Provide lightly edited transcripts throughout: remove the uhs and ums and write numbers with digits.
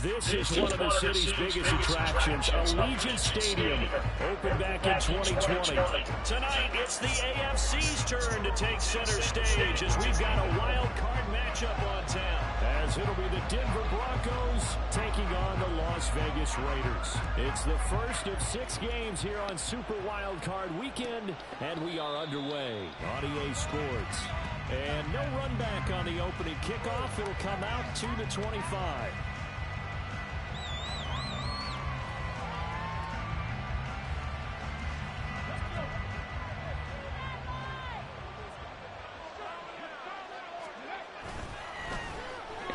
This is one of the city's biggest attractions, Allegiant Stadium, opened back in 2020. Tonight, it's the AFC's turn to take center stage as we've got a wild card matchup on tap. As it'll be the Denver Broncos taking on the Las Vegas Raiders. It's the first of 6 games here on Super Wildcard Weekend, and we are underway on EA Sports. And no run back on the opening kickoff. It'll come out to the 25.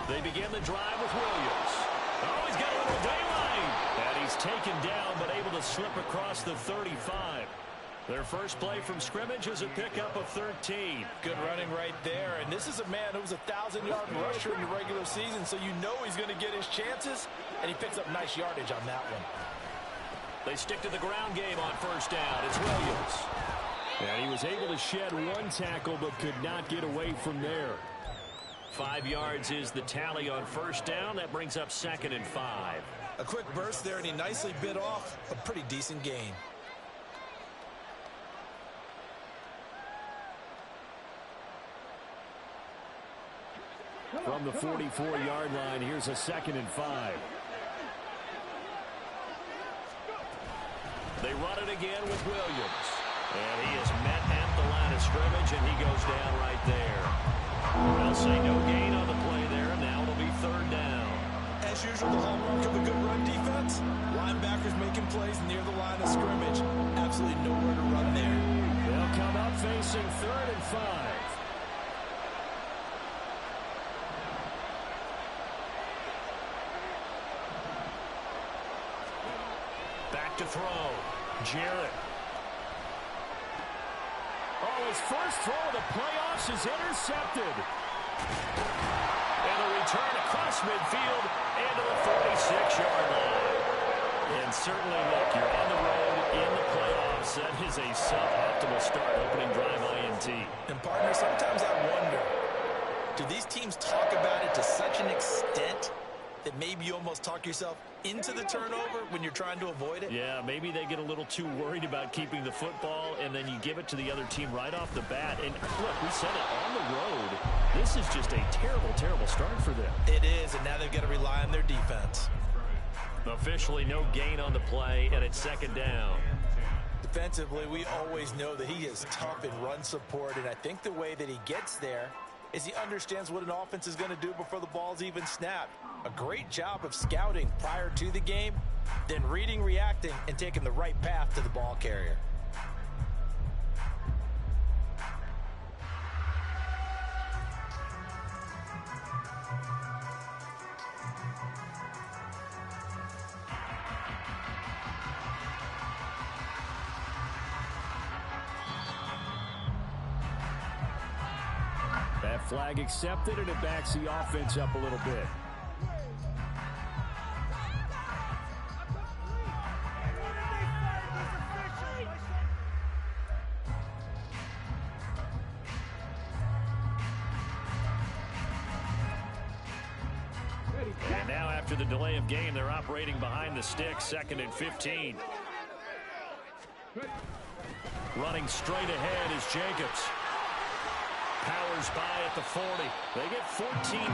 They begin the drive with Williams. Oh, he's got a little daylight. And he's taken down, but able to slip across the 35. Their first play from scrimmage is a pickup of 13. Good running right there. And this is a man who was a 1,000-yard rusher in the regular season, so you know he's going to get his chances, and he picks up nice yardage on that one. They stick to the ground game on first down. It's Williams. And he was able to shed 1 tackle, but could not get away from there. 5 yards is the tally on first down. That brings up 2nd and 5. A quick burst there, and he nicely bit off a pretty decent gain. From the 44-yard line, here's a 2nd and 5. They run it again with Williams. And he is met at the line of scrimmage, and he goes down right there. They'll say no gain on the play there. Now it'll be 3rd down. As usual, the hallmark of a good run defense, linebackers making plays near the line of scrimmage. Absolutely nowhere to run there. They'll come up facing 3rd and 5. Back to throw. Jarrett. Oh, his first throw of the playoffs is intercepted. And a return across midfield into the 46-yard line. And certainly, look, you're on the road in the playoffs. That is a suboptimal start, opening drive INT. And, partner, sometimes I wonder, do these teams talk about it to such an extent that maybe you almost talk yourself into the turnover when you're trying to avoid it? Yeah, maybe they get a little too worried about keeping the football, and then you give it to the other team right off the bat. And look, we said it, on the road, this is just a terrible, terrible start for them. It is, and now they've got to rely on their defense. Officially no gain on the play, and it's 2nd down. Defensively, we always know that he is tough in run support, and I think the way that he gets there is he understands what an offense is going to do before the ball's even snapped. A great job of scouting prior to the game, then reading, reacting, and taking the right path to the ball carrier. That flag accepted, and it backs the offense up a little bit. And now after the delay of game, they're operating behind the sticks, 2nd and 15. Running straight ahead is Jacobs. Powers by at the 40. They get 14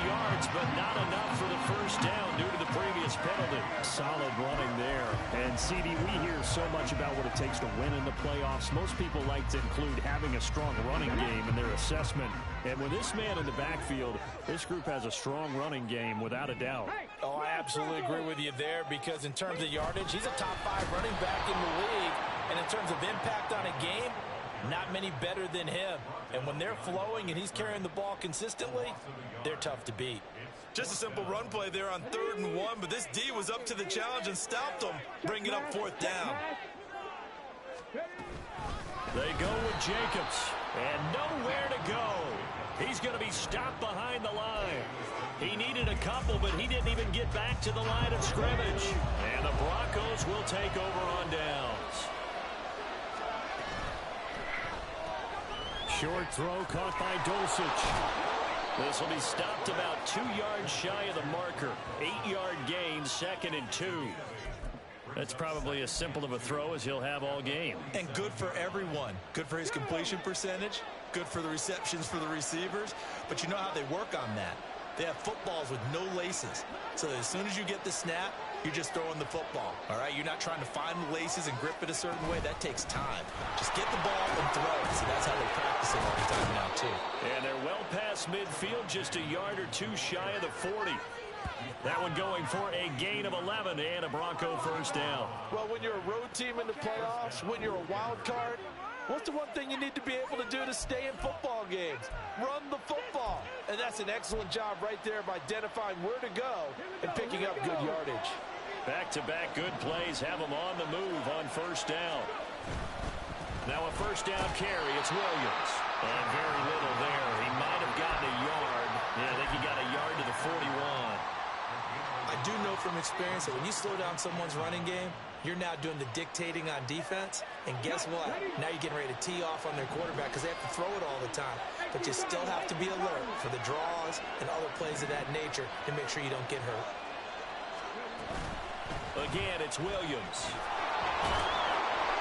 yards, but not enough for the first down due to the previous penalty. Solid running there. And, CD, we hear so much about what it takes to win in the playoffs. Most people like to include having a strong running game in their assessment. And with this man in the backfield, this group has a strong running game, without a doubt. Oh, I absolutely agree with you there, because in terms of yardage, he's a top 5 running back in the league. And in terms of impact on a game, not many better than him. And when they're flowing and he's carrying the ball consistently, they're tough to beat. Just a simple run play there on 3rd and 1, but this D was up to the challenge and stopped them, bringing up 4th down. They go with Jacobs, and nowhere to go. He's going to be stopped behind the line. He needed a couple, but he didn't even get back to the line of scrimmage. And the Broncos will take over on downs. Short throw caught by Dulcich. This will be stopped about 2 yards shy of the marker. 8-yard gain, 2nd and 2. That's probably as simple of a throw as he'll have all game. And good for everyone. Good for his completion percentage. Good for the receptions for the receivers. But you know how they work on that. They have footballs with no laces. So as soon as you get the snap, you're just throwing the football. All right? You're not trying to find the laces and grip it a certain way. That takes time. Just get the ball and throw it. So that's how they practice it all the time now, too. And they're well past midfield, just a yard or two shy of the 40. That one going for a gain of 11 and a Bronco first down. Well, when you're a road team in the playoffs, when you're a wild card, what's the one thing you need to be able to do to stay in football games? Run the football. And that's an excellent job right there of identifying where to go and picking up good yardage. Back-to-back good plays have them on the move on first down. Now a first down carry. It's Williams. And very little there. He might have gotten a yard. Yeah, I think he got a yard to the 41. I do know from experience that when you slow down someone's running game, you're now doing the dictating on defense. And guess what? Now you're getting ready to tee off on their quarterback because they have to throw it all the time. But you still have to be alert for the draws and other plays of that nature to make sure you don't get hurt. Again, it's Williams.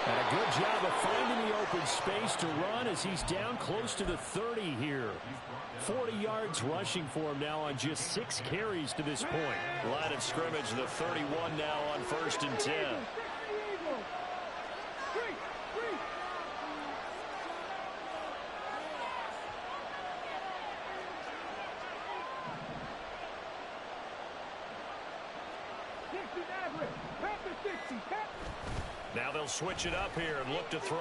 And a good job of finding the open space to run as he's down close to the 30 here. 40 yards rushing for him now on just 6 carries to this point. Line of scrimmage, the 31 now on 1st and 10. Now they'll switch it up here and look to throw.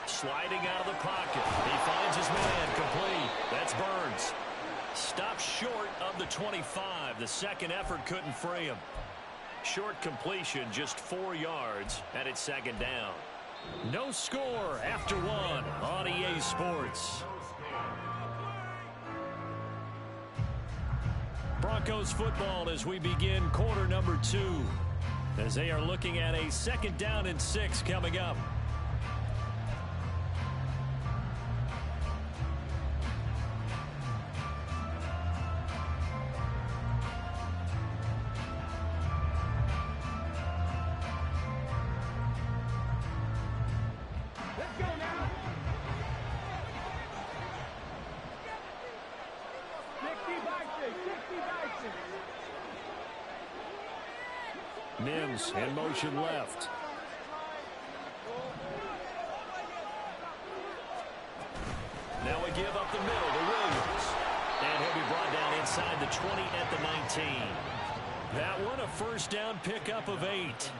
Sliding out of the pocket. He finds his man complete. That's Burns. Stopped short of the 25. The second effort couldn't free him. Short completion, just 4 yards, and it's 2nd down. No score after 1 on EA Sports. Broncos football as we begin quarter number 2. As they are looking at a 2nd down and 6 coming up. Let's go now. 60 by 6. Mims in motion left. Now we give up the middle to Williams. And he'll be brought down inside the 20 at the 19. That one a first down pickup of 8.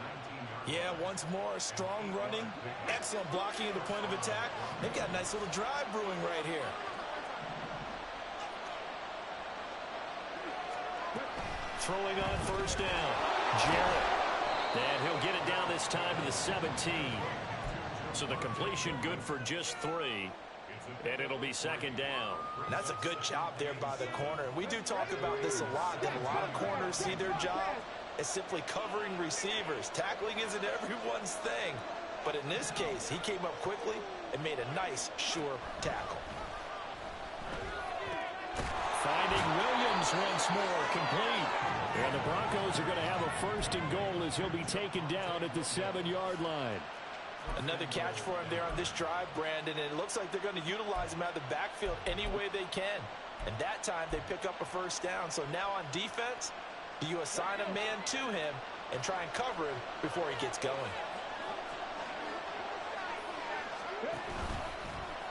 Yeah, once more, strong running, excellent blocking at the point of attack. They've got a nice little drive brewing right here. Throwing on first down. Jarrett. And he'll get it down this time to the 17. So the completion good for just 3. And it'll be 2nd down. And that's a good job there by the corner. And we do talk about this a lot, that a lot of corners see their job as simply covering receivers. Tackling isn't everyone's thing. But in this case, he came up quickly and made a nice, sure tackle. Finding Williams once more, complete. And the Broncos are going to have a 1st and goal as he'll be taken down at the 7-yard line. Another catch for him there on this drive, Brandon, and it looks like they're going to utilize him out of the backfield any way they can. And that time they pick up a first down. So now on defense, do you assign a man to him and try and cover him before he gets going?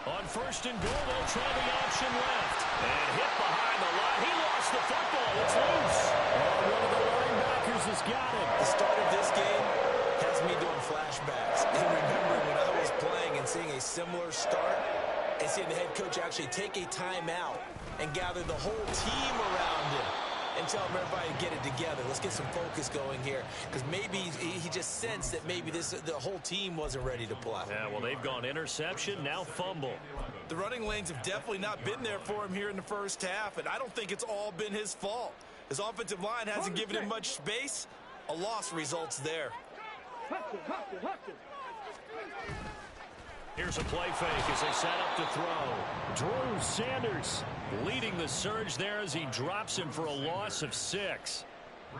On 1st and goal, they'll try the option left. And hit behind the line. He lost the football. It's loose. Oh, one of the linebackers has got it. The start of this game has me doing flashbacks and remembering when I was playing and seeing a similar start and seeing the head coach actually take a timeout and gather the whole team around him and tell everybody to get it together. Let's get some focus going here, because maybe he just sensed that maybe the whole team wasn't ready to play. Yeah, well, they've gone interception, now fumble. The running lanes have definitely not been there for him here in the first half, and I don't think it's all been his fault. His offensive line hasn't given him much space. A loss results there. Here's a play fake as they set up to throw. Drew Sanders leading the surge there as he drops him for a loss of 6.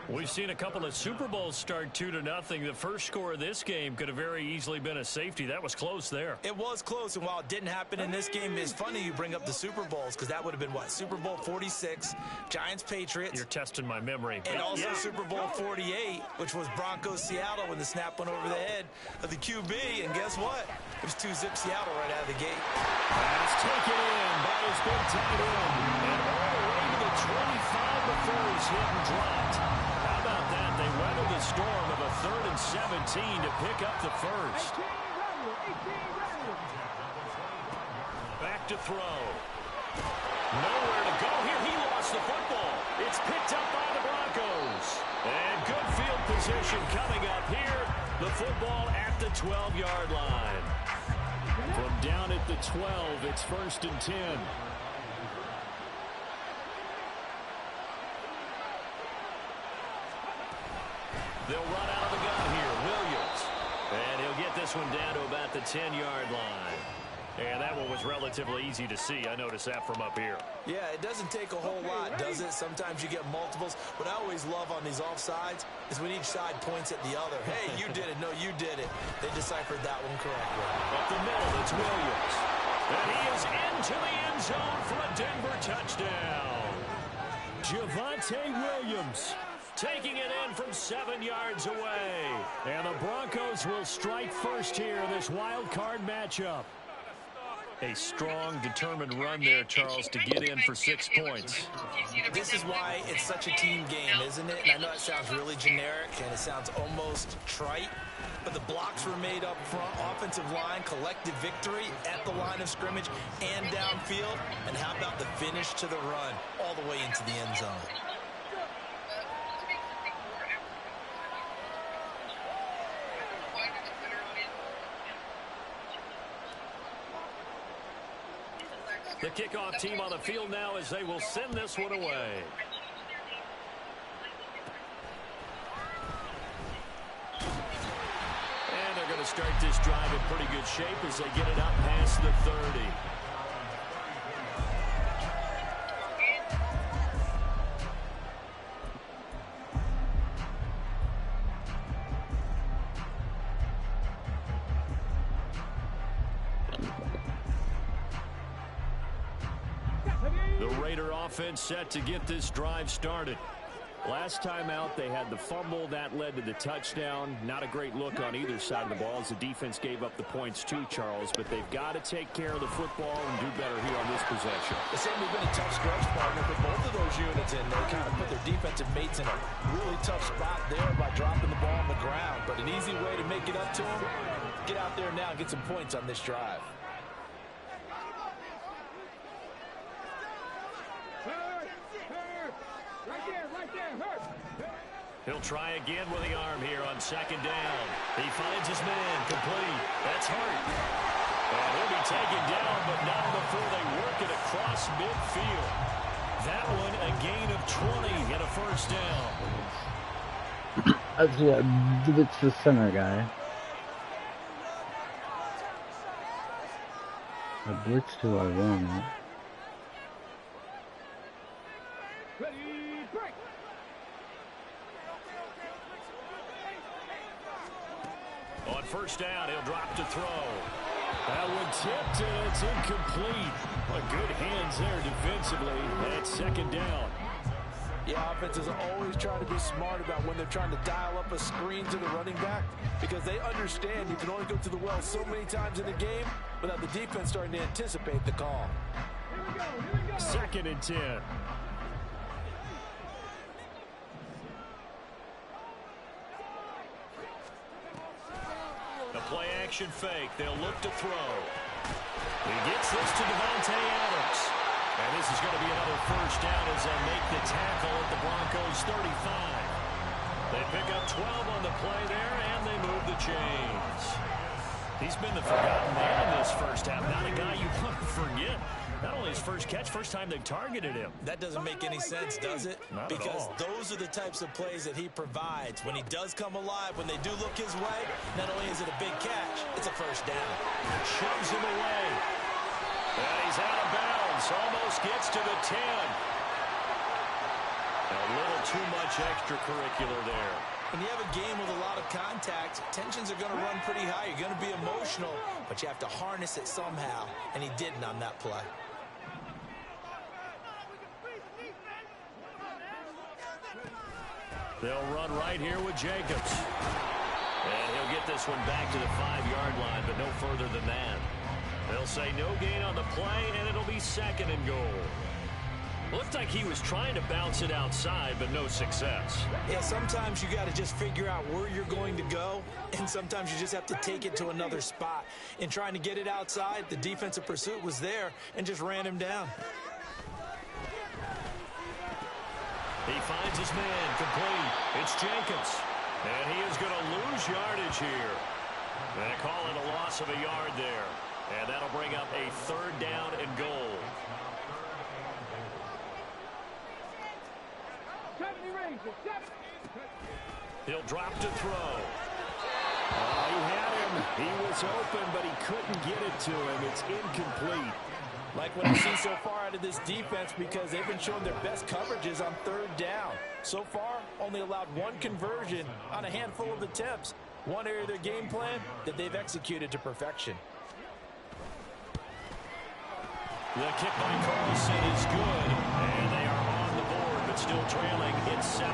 We've seen a couple of Super Bowls start 2-0. The first score of this game could have very easily been a safety. That was close there. It was close, and while it didn't happen in this game, it's funny you bring up the Super Bowls because that would have been, what, Super Bowl 46, Giants-Patriots. You're testing my memory. And also Super Bowl 48, which was Broncos-Seattle when the snap went over the head of the QB. And guess what? It was 2-zip Seattle right out of the gate. Pass taken in by his big tight end. And all the way to the 25 before he's hit and dropped. How about that? They weathered the storm of a 3rd and 17 to pick up the first. Back to throw. Nowhere to go here. He lost the football. It's picked up by the Broncos. And good field position coming up here. The football at the 12-yard line. From down at the 12, it's 1st and 10. They'll run out of the gun here. Williams. And he'll get this one down to about the 10-yard line. And that one was relatively easy to see. I noticed that from up here. Yeah, it doesn't take a whole lot, does it? Sometimes you get multiples. What I always love on these offsides is when each side points at the other. Hey, you did it. No, you did it. They deciphered that one correctly. Up the middle, it's Williams. And he is into the end zone for a Denver touchdown. Javonte Williams taking it in from 7 yards away. And the Broncos will strike first here in this wild card matchup. A strong, determined run there, Charles, to get in for 6 points. This is why it's such a team game, isn't it? And I know it sounds really generic and it sounds almost trite, but the blocks were made up front, offensive line, collective victory at the line of scrimmage and downfield. And how about the finish to the run all the way into the end zone? The kickoff team on the field now as they will send this one away. And they're going to start this drive in pretty good shape as they get it up past the 30. Offense set to get this drive started. Last time out, they had the fumble. That led to the touchdown. Not a great look on either side of the ball as the defense gave up the points too, Charles. But they've got to take care of the football and do better here on this possession. It's certainly been a tough stretch, partner, for both of those units, and they kind of put their defensive mates in a really tough spot there by dropping the ball on the ground. But an easy way to make it up to them, get out there now and get some points on this drive. He'll try again with the arm here on 2nd down. He finds his man complete. That's Hart. And he'll be taken down, but not before they work it across midfield. That one a gain of 20 and a 1st down. Actually, it's the center guy. I blitzed who I want. On 1st down, he'll drop to throw. That one tipped, and it's incomplete. Good hands there defensively. And it's 2nd down. Yeah, offenses always try to be smart about when they're trying to dial up a screen to the running back because they understand you can only go to the well so many times in the game without the defense starting to anticipate the call. Here we go. 2nd and 10. A play-action fake. They'll look to throw. He gets this to Davante Adams. And this is going to be another 1st down as they make the tackle at the Broncos 35. They pick up 12 on the play there, and they move the chains. He's been the forgotten man in this 1st half. Not a guy you want to forget. Not only his first catch, first time they've targeted him. That doesn't make any sense, does it? Not because at all. Those are the types of plays that he provides. When he does come alive, when they do look his way, not only is it a big catch, it's a first down. Shoves him away. And he's out of bounds. Almost gets to the 10. A little too much extracurricular there. When you have a game with a lot of contact, tensions are going to run pretty high. You're going to be emotional, but you have to harness it somehow, and he didn't on that play. They'll run right here with Jacobs. And he'll get this one back to the 5-yard line, but no further than that. They'll say no gain on the play, and it'll be 2nd and goal. Looked like he was trying to bounce it outside, but no success. Yeah, sometimes you got to just figure out where you're going to go, and sometimes you just have to take it to another spot. In trying to get it outside, the defensive pursuit was there and just ran him down. He finds his man complete. It's Jacobs. And he is going to lose yardage here. They call it a loss of a yard there. And that'll bring up a 3rd down and goal. He'll drop to throw. He had him. He was open, but he couldn't get it to him. It's incomplete. Like what I've seen so far out of this defense, because they've been showing their best coverages on 3rd down. So far, only allowed 1 conversion on a handful of attempts. One area of their game plan that they've executed to perfection. The kick by Carlson is good, and they are on the board, but still trailing. It's 7-3.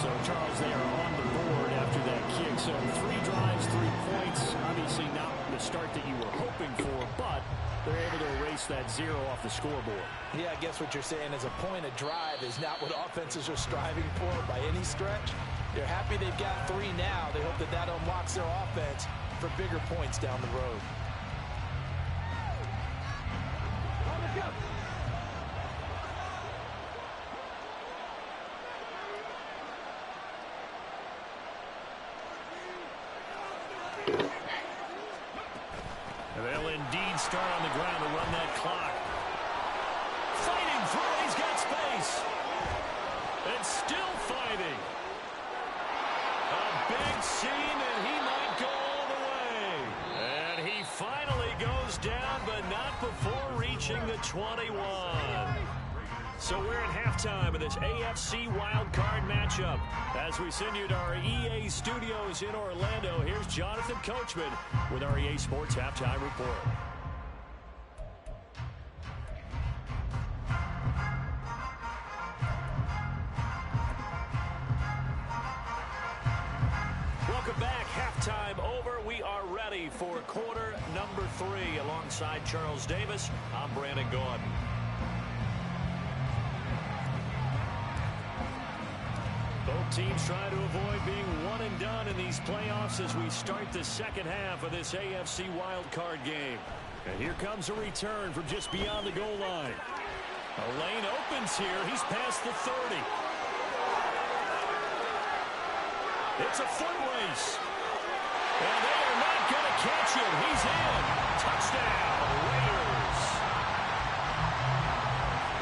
So, Charles, they are on the board after that kick. So, 3 drives, 3 points. Obviously not the start that you were hoping for, but they're able to erase that 0 off the scoreboard. Yeah, I guess what you're saying is a point of drive is not what offenses are striving for by any stretch. They're happy they've got 3 now. They hope that that unlocks their offense for bigger points down the road. They'll indeed start on the ground to run that clock. Fighting through, he's got space. And still fighting. A big seam, and he might go all the way. And he finally goes down, but not before reaching the 21. So we're at halftime of this AFC Wildcard matchup. As we send you to our EA studios in Orlando, here's Jonathan Coachman with our EA Sports Halftime Report. Welcome back. Halftime over. We are ready for quarter number 3. Alongside Charles Davis, I'm Brandon Gaudin. Both teams trying to avoid being one and done in these playoffs as we start the second half of this AFC wildcard game. And here comes a return from just beyond the goal line. A lane opens here. He's past the 30. It's a foot race. And they are not going to catch him. He's in. Touchdown, Raiders.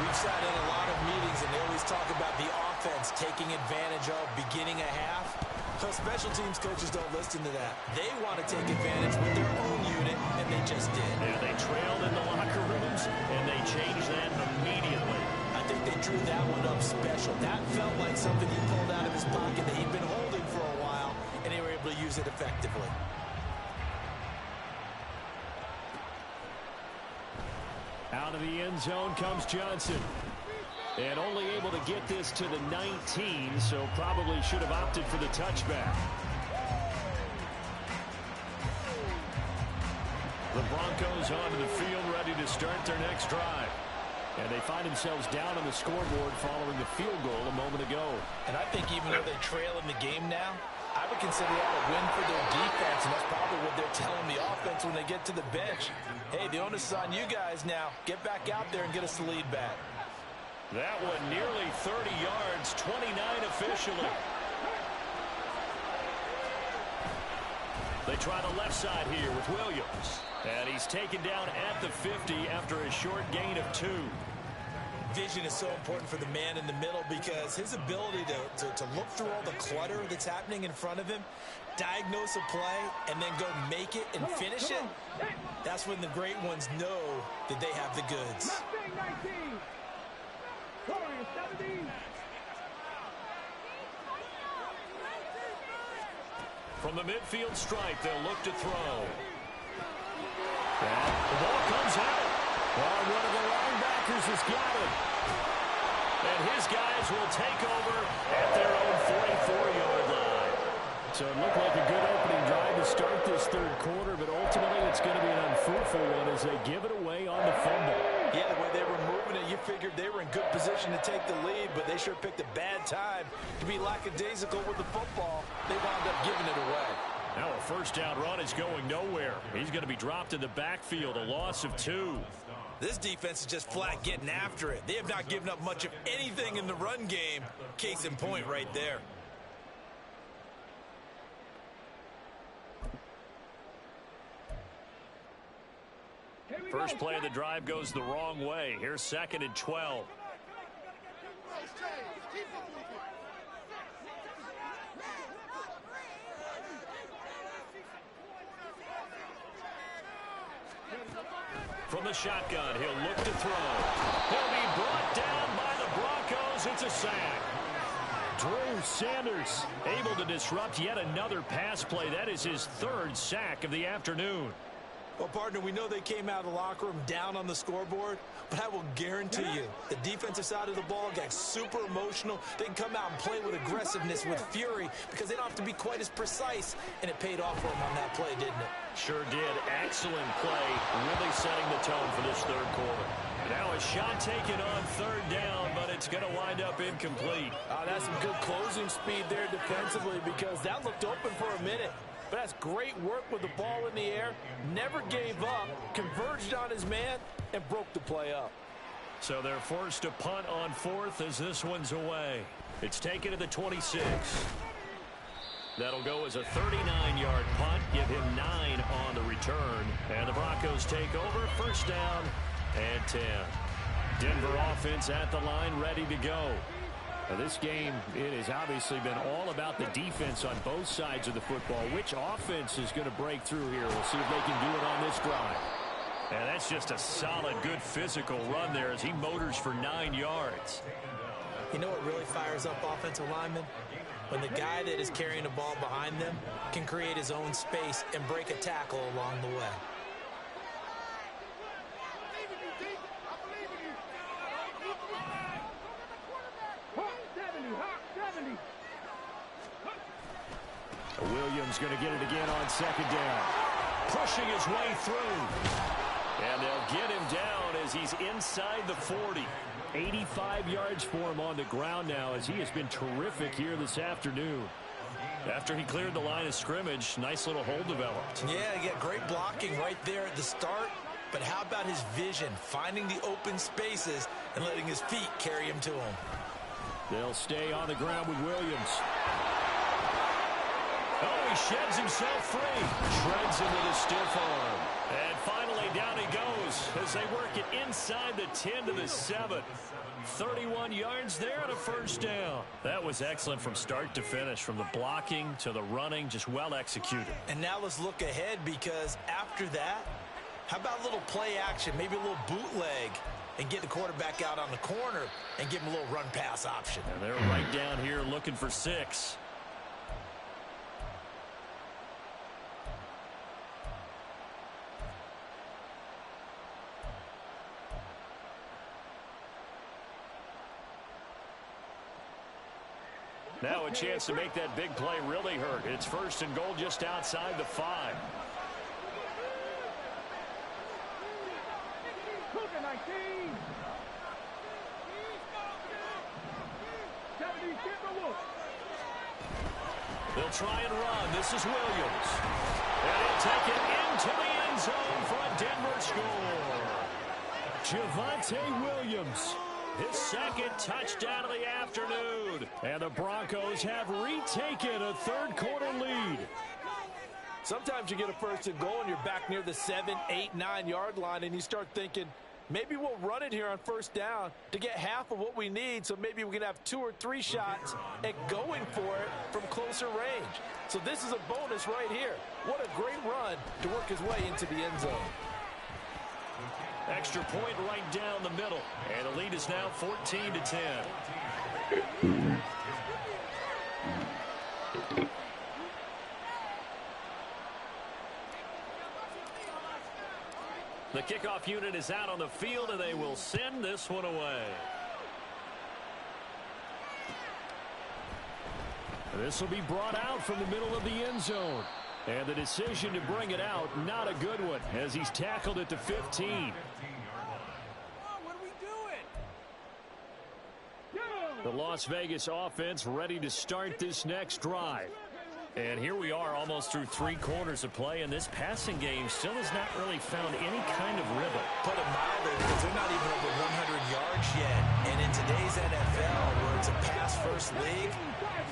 We've sat in a lot of meetings, and they always talk about the offense taking advantage of beginning a half. So special teams coaches don't listen to that. They want to take advantage with their own unit, and they just did. And they trailed in the locker rooms, and they changed that immediately. I think they drew that one up special. That felt like something he pulled out of his pocket that he'd been holding for a while, and they were able to use it effectively. Out of the end zone comes Johnson. And only able to get this to the 19, so probably should have opted for the touchback. The Broncos onto the field, ready to start their next drive. And they find themselves down on the scoreboard following the field goal a moment ago. And I think even though they trail in the game now, I would consider that a win for their defense, and that's probably what they're telling the offense when they get to the bench. Hey, the onus is on you guys now. Get back out there and get us the lead back. That one nearly 30 yards, 29 officially. They try the left side here with Williams. And he's taken down at the 50 after a short gain of 2. Vision is so important for the man in the middle because his ability to look through all the clutter that's happening in front of him, diagnose a play, and then go make it and finish it, that's when the great ones know that they have the goods. From the midfield stripe, they'll look to throw. And the ball comes out. Well, one of the linebackers has got it. And his guys will take over at their own 44-yard line. So it looked like a good opening drive to start this third quarter, but ultimately it's going to be an unfruitful one as they give it away on the fumble. Yeah, the way they were moving it, you figured they were in good position to take the lead, but they sure picked a bad time to be lackadaisical with the football. They wound up giving it away. Now a first down run is going nowhere. He's going to be dropped in the backfield, a loss of 2. This defense is just flat getting after it. They have not given up much of anything in the run game. Case in point right there. First play of the drive goes the wrong way. Here's 2nd and 12. From the shotgun, he'll look to throw. He'll be brought down by the Broncos. It's a sack. Drew Sanders able to disrupt yet another pass play. That is his 3rd sack of the afternoon. Well, partner, we know they came out of the locker room down on the scoreboard, but I will guarantee you the defensive side of the ball got super emotional. They can come out and play with aggressiveness, with fury, because they don't have to be quite as precise, and it paid off for them on that play, didn't it? Sure did. Excellent play, really setting the tone for this third quarter. Now a shot taken on 3rd down, but it's going to wind up incomplete. That's some good closing speed there defensively because that looked open for a minute. But that's great work with the ball in the air. Never gave up, converged on his man, and broke the play up. So they're forced to punt on 4th as this one's away. It's taken to the 26. That'll go as a 39-yard punt. Give him 9 on the return. And the Broncos take over. First down and 10. Denver offense at the line, ready to go. Now this game, it has obviously been all about the defense on both sides of the football. Which offense is going to break through here? We'll see if they can do it on this drive. And that's just a solid, good physical run there as he motors for 9 yards. You know what really fires up offensive linemen? When the guy that is carrying the ball behind them can create his own space and break a tackle along the way. Williams going to get it again on 2nd down. Pushing his way through. And they'll get him down as he's inside the 40. 85 yards for him on the ground now as he has been terrific here this afternoon. After he cleared the line of scrimmage, nice little hole developed. Yeah, he got great blocking right there at the start. But how about his vision, finding the open spaces and letting his feet carry him to him? They'll stay on the ground with Williams. Oh, he sheds himself free. Shreds him with a stiff arm. And finally, down he goes as they work it inside the 10 to the 7. 31 yards there and a first down. That was excellent from start to finish, from the blocking to the running, just well executed. And now let's look ahead because after that, how about a little play action, maybe a little bootleg, and get the quarterback out on the corner and give him a little run-pass option. And they're right down here looking for 6. Now a chance to make that big play really hurt. It's 1st and goal just outside the 5. They'll try and run. This is Williams. And he'll take it into the end zone for a Denver score. Javonte Williams. His 2nd touchdown of the afternoon. And the Broncos have retaken a third quarter lead. Sometimes you get a first and goal and you're back near the 7, 8, 9-yard line, and you start thinking, maybe we'll run it here on first down to get half of what we need, so maybe we can have 2 or 3 shots at going for it from closer range. So this is a bonus right here. What a great run to work his way into the end zone. Extra point right down the middle. And the lead is now 14-10. The kickoff unit is out on the field, and they will send this one away. This will be brought out from the middle of the end zone. And the decision to bring it out, not a good one, as he's tackled at the 15. What are we doing? The Las Vegas offense ready to start this next drive. And here we are almost through 3 quarters of play, and this passing game still has not really found any kind of rhythm. Put it mildly, because they're not even over 100 yards yet. And in today's NFL, where it's a pass-first league,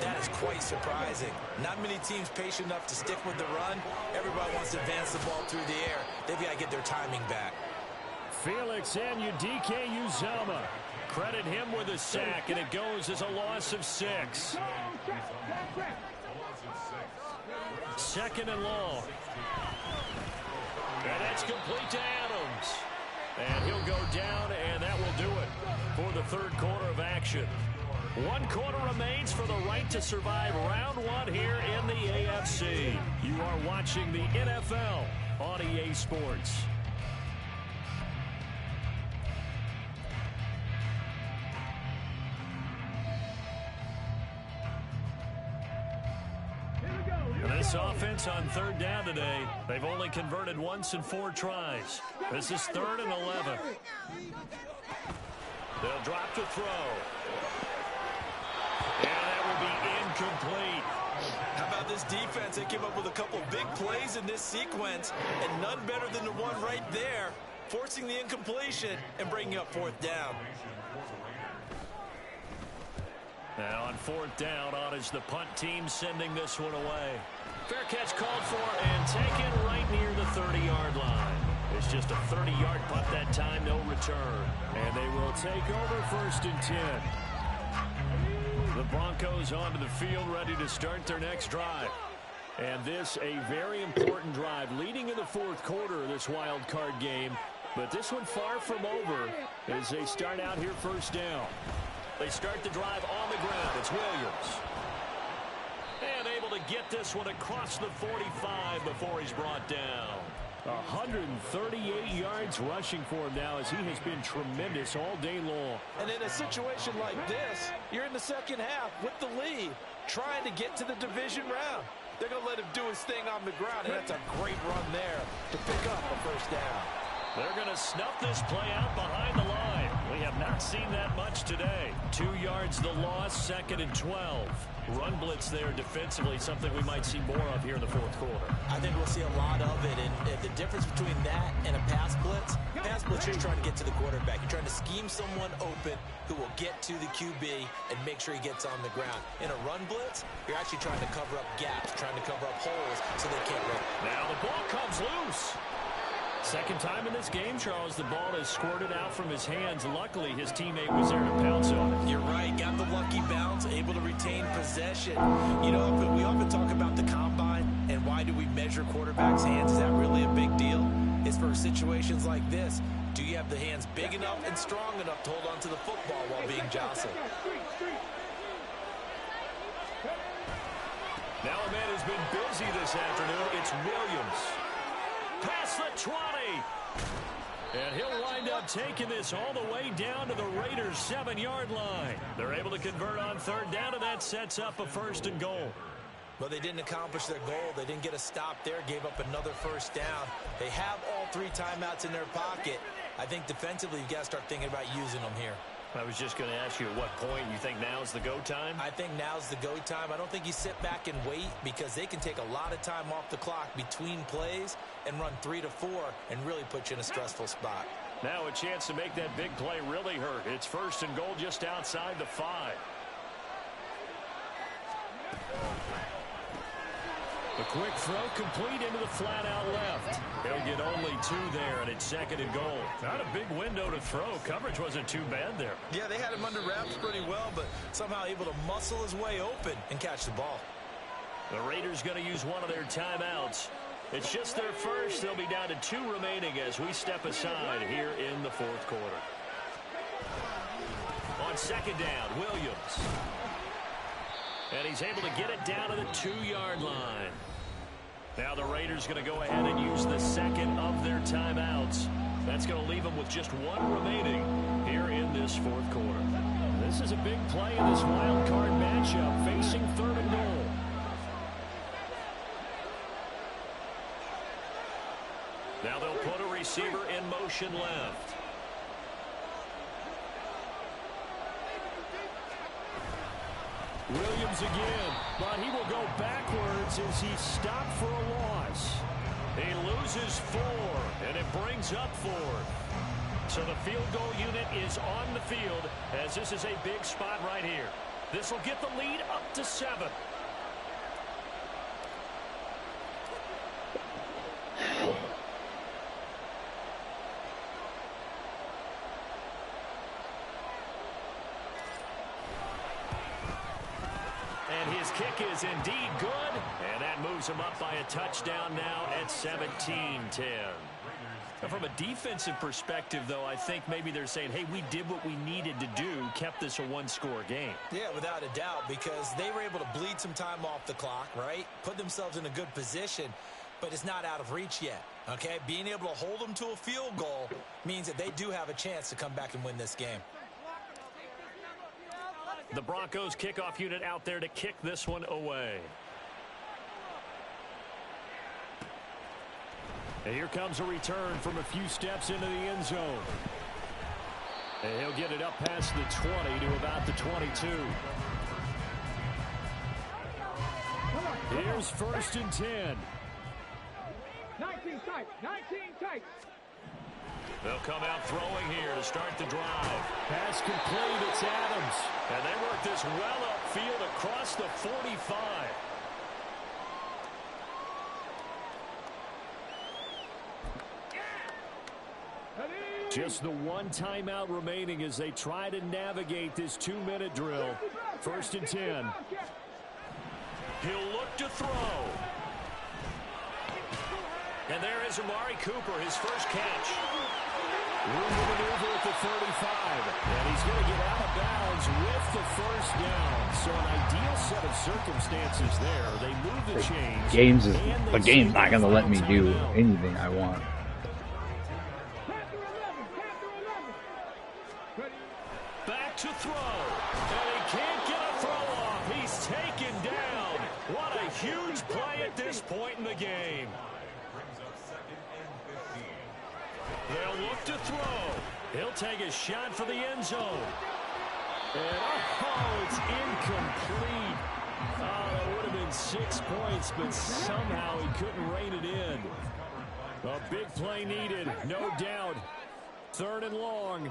that is quite surprising. Not many teams patient enough to stick with the run. Everybody wants to advance the ball through the air. They've got to get their timing back. Felix Anudike-Uzomah. Credit him with a sack, and it goes as a loss of 6. Second and long. And that's complete to Adams. And he'll go down, and that will do it for the third quarter of action. 1 quarter remains for the right to survive round 1 here in the AFC. You are watching the NFL on EA Sports. This offense on third down today, they've only converted once in 4 tries. This is 3rd and 11. They'll drop to throw. And that will be incomplete. How about this defense? They came up with a couple big plays in this sequence, and none better than the one right there, forcing the incompletion and bringing up 4th down. Now on 4th down, on is the punt team sending this one away. Fair catch called for and taken right near the 30-yard line. It's just a 30-yard punt that time, no return. And they will take over 1st and 10. The Broncos onto the field ready to start their next drive. And this a very important drive leading in the 4th quarter of this wild card game. But this one far from over as they start out here 1st down. They start the drive on the ground. It's Williams. And able to get this one across the 45 before he's brought down. 138 yards rushing for him now as he has been tremendous all day long. And in a situation like this, you're in the second half with the lead, trying to get to the division round. They're going to let him do his thing on the ground, and that's a great run there to pick up a 1st down. They're going to snuff this play out behind the line. We have not seen that much today. 2 yards the loss, 2nd and 12. Run blitz there defensively, something we might see more of here in the 4th quarter. I think we'll see a lot of it, and the difference between that and a pass blitz, you're trying to get to the quarterback. You're trying to scheme someone open who will get to the QB and make sure he gets on the ground. In a run blitz, you're actually trying to cover up gaps, trying to cover up holes so they can't run. Now the ball comes loose. Second time in this game, Charles, the ball has squirted out from his hands. Luckily, his teammate was there to pounce on it. You're right. Got the lucky bounce, able to retain possession. You know, we often talk about the combine and why do we measure quarterbacks' hands. Is that really a big deal? It's for situations like this. Do you have the hands big enough and strong enough to hold on to the football while being jostled? Now a man who's been busy this afternoon. It's Williams. Past the 20. And he'll wind up taking this all the way down to the Raiders' 7-yard line. They're able to convert on 3rd down, and that sets up a 1st and goal. But they didn't accomplish their goal. They didn't get a stop there, gave up another 1st down. They have all 3 timeouts in their pocket. I think defensively you've got to start thinking about using them here. I was just going to ask you at what point you think now's the go time? I think now's the go time. I don't think you sit back and wait because they can take a lot of time off the clock between plays and run 3 to 4 and really put you in a stressful spot. Now a chance to make that big play really hurt. It's 1st and goal just outside the 5. The quick throw complete into the flat out left. He'll get only 2 there, and it's 2nd and goal. Not a big window to throw. Coverage wasn't too bad there. Yeah, they had him under wraps pretty well, but somehow able to muscle his way open and catch the ball. The Raiders going to use one of their timeouts. It's just their first. They'll be down to 2 remaining as we step aside here in the 4th quarter. On 2nd down, Williams. And he's able to get it down to the 2-yard line. Now the Raiders going to go ahead and use the 2nd of their timeouts. That's going to leave them with just 1 remaining here in this 4th quarter. This is a big play in this wild card matchup, facing 3rd and goal. Now they'll put a receiver in motion left. Williams again, but he will go backwards as he's stopped for a loss. He loses 4, and it brings up 4th. So the field goal unit is on the field as this is a big spot right here. This will get the lead up to 7. His kick is indeed good, and that moves him up by a touchdown now at 17-10. From a defensive perspective, though, I think maybe they're saying, hey, we did what we needed to do, kept this a 1-score game. Yeah, without a doubt, because they were able to bleed some time off the clock, right? Put themselves in a good position, but it's not out of reach yet, okay? Being able to hold them to a field goal means that they do have a chance to come back and win this game. The Broncos kickoff unit out there to kick this one away. And here comes a return from a few steps into the end zone. And he'll get it up past the 20 to about the 22. Here's 1st and 10. 19 tight, 19 tight. They'll come out throwing here to start the drive. Pass complete, it's Adams. And they work this well upfield across the 45. Just the 1 timeout remaining as they try to navigate this 2-minute drill. 1st and 10. He'll look to throw. And there is Amari Cooper, his first catch. Room to maneuver at the 35. And he's going to get out of bounds with the 1st down. So an ideal set of circumstances there. They move the chains. The game's not going to let me do anything I want. Back to throw. And he can't get a throw off. He's taken down. What a huge play at this point in the game. They'll look to throw. He'll take a shot for the end zone. And it's incomplete. That would have been 6 points, but somehow he couldn't rein it in. A big play needed, no doubt. 3rd and long.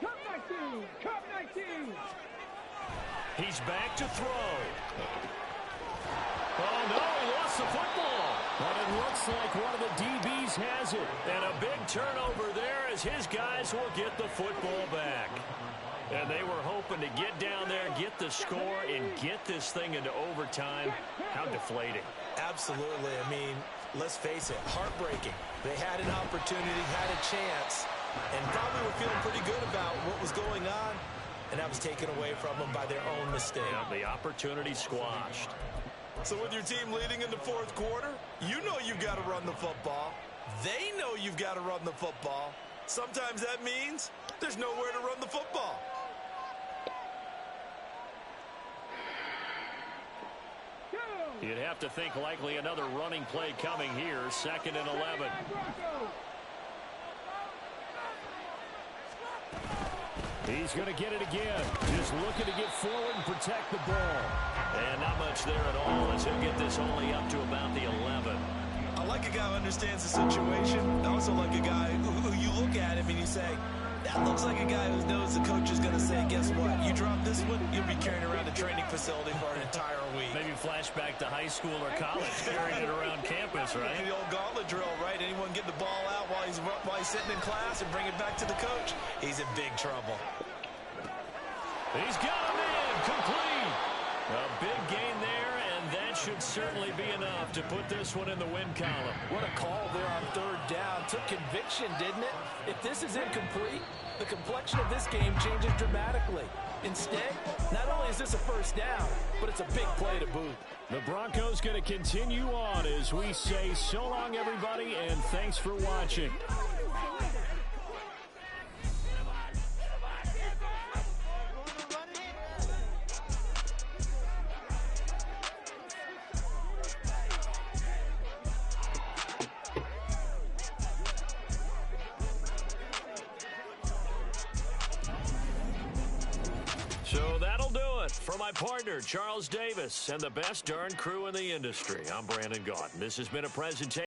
Come 19, come 19. He's back to throw. Oh, no, he lost the football. But it looks like one of the DBs has it. And a big turnover there as his guys will get the football back. And they were hoping to get down there, get the score, and get this thing into overtime. How deflating. Absolutely. I mean, let's face it, heartbreaking. They had an opportunity, had a chance, and probably were feeling pretty good about what was going on. And that was taken away from them by their own mistake. Yeah, the opportunity squashed. So with your team leading in the 4th quarter, you know you've got to run the football. They know you've got to run the football. Sometimes that means there's nowhere to run the football. You'd have to think likely another running play coming here. 2nd and 11. He's going to get it again. Just looking to get forward and protect the ball. And not much there at all as he'll get this only up to about the 11. I like a guy who understands the situation. I also like a guy who you look at him and you say, that looks like a guy who knows the coach is going to say, guess what? You drop this one, you'll be carrying around the training facility for an entire week. Maybe flashback to high school or college, carrying it around campus, right? The old gauntlet drill, right? Anyone get the ball out while he's sitting in class and bring it back to the coach? He's in big trouble. He's got him in, complete. A big gain there, and that should certainly be enough to put this one in the win column. What a call there on third down. Took conviction, didn't it? If this is incomplete, the complexion of this game changes dramatically. Instead, not only is this a first down, but it's a big play to boot. The Broncos going to continue on as we say so long, everybody, and thanks for watching. So that'll do it for my partner, Charles Davis, and the best darn crew in the industry. I'm Brandon Gaudin. This has been a presentation.